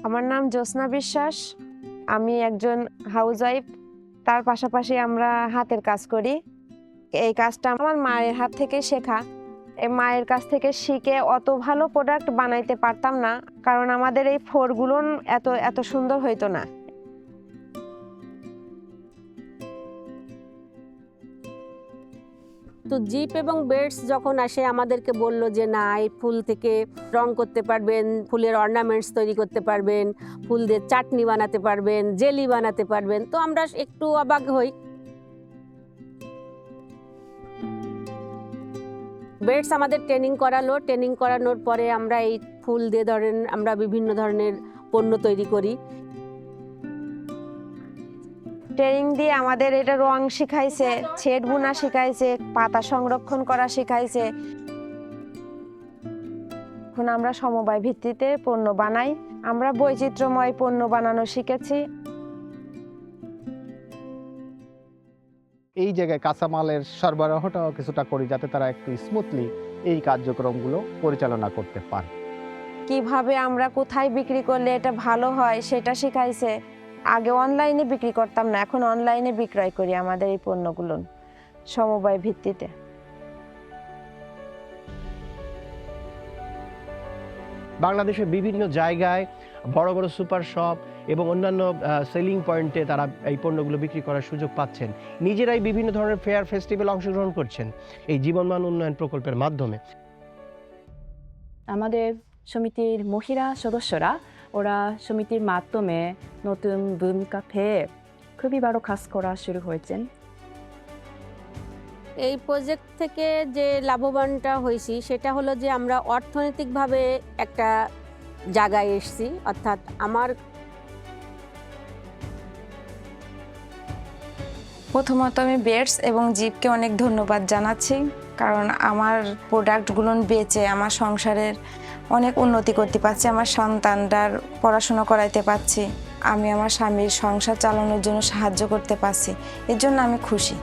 আমার নাম জ্যোৎস্না বিশ্বাস। আমি একজন হাউসওয়াইফ। তার পাশাপাশি আমরা হাতের কাজ করি। এই কাজটা আমার মায়ের হাত থেকে শেখা। এই মায়ের কাছ থেকে শিখে অত ভালো প্রোডাক্ট বানাইতে পারতাম না, কারণ আমাদের এই ফোরগুলো এত এত সুন্দর হইতো না। তো জিপ এবং বেডস যখন আসে আমাদেরকে বলল যে না, এই ফুল থেকে রং করতে পারবেন, ফুলের অর্নামেন্টস তৈরি করতে পারবেন, ফুল দিয়ে চাটনি বানাতে পারবেন, জেলি বানাতে পারবেন, তো আমরা একটু অবাক হই। বেডস আমাদের ট্রেনিং করালো। ট্রেনিং করানোর পরে আমরা এই ফুল দিয়ে ধরেন আমরা বিভিন্ন ধরনের পণ্য তৈরি করি। ট্রেনিং দিয়ে আমাদের এটা রং শিখাইছে, ছেট বোনা শিখাইছে, পাতা সংরক্ষণ করা শিখাইছে। এখন আমরা সমবায় ভিত্তিতে পণ্য বানাই। আমরা বৈচিত্র্যময় পণ্য বানানো শিখেছি। এই জায়গায় কাঁচামালের সরবরাহটাও কিছুটা করি, যাতে তারা একটু স্মুথলি এই কার্যক্রমগুলো পরিচালনা করতে পারে। কিভাবে আমরা কোথায় বিক্রি করলে এটা ভালো হয় সেটা শিখাইছে। আগে অনলাইনে বিক্রি করতাম না, এখন অনলাইনে বিক্রয় করি আমাদের এই পণ্যগুলো সমবায় ভিত্তিতে। বাংলাদেশের বিভিন্ন জায়গায় বড় বড় সুপার শপ এবং অন্যান্য সেলিং পয়েন্টে তারা এই পণ্যগুলো বিক্রি করার সুযোগ পাচ্ছেন। নিজেরাই বিভিন্ন ধরনের ফেয়ার ফেস্টিভ্যাল অংশগ্রহণ করছেন এই জীবনমান উন্নয়ন প্রকল্পের মাধ্যমে। আমাদের সমিতির মহিলা সদস্যরা ওরা সমিতির মাধ্যমে নতুন ভূমিকা পেয়ে খুবই ভালো কাজ করা শুরু হয়েছেন। এই প্রজেক্ট থেকে যে লাভবানটা হয়েছি সেটা হলো যে আমরা অর্থনৈতিকভাবে একটা জায়গায় এসেছি। অর্থাৎ প্রথমত আমি বেডস এবং জিপকে অনেক ধন্যবাদ জানাচ্ছি, কারণ আমার প্রোডাক্টগুলো বেচে আমার সংসারের অনেক উন্নতি করতে পারছি, আমার সন্তানটার পড়াশোনা করাইতে পারছি, আমি আমার স্বামীর সংসার চালানোর জন্য সাহায্য করতে পারছি। এর জন্য আমি খুশি।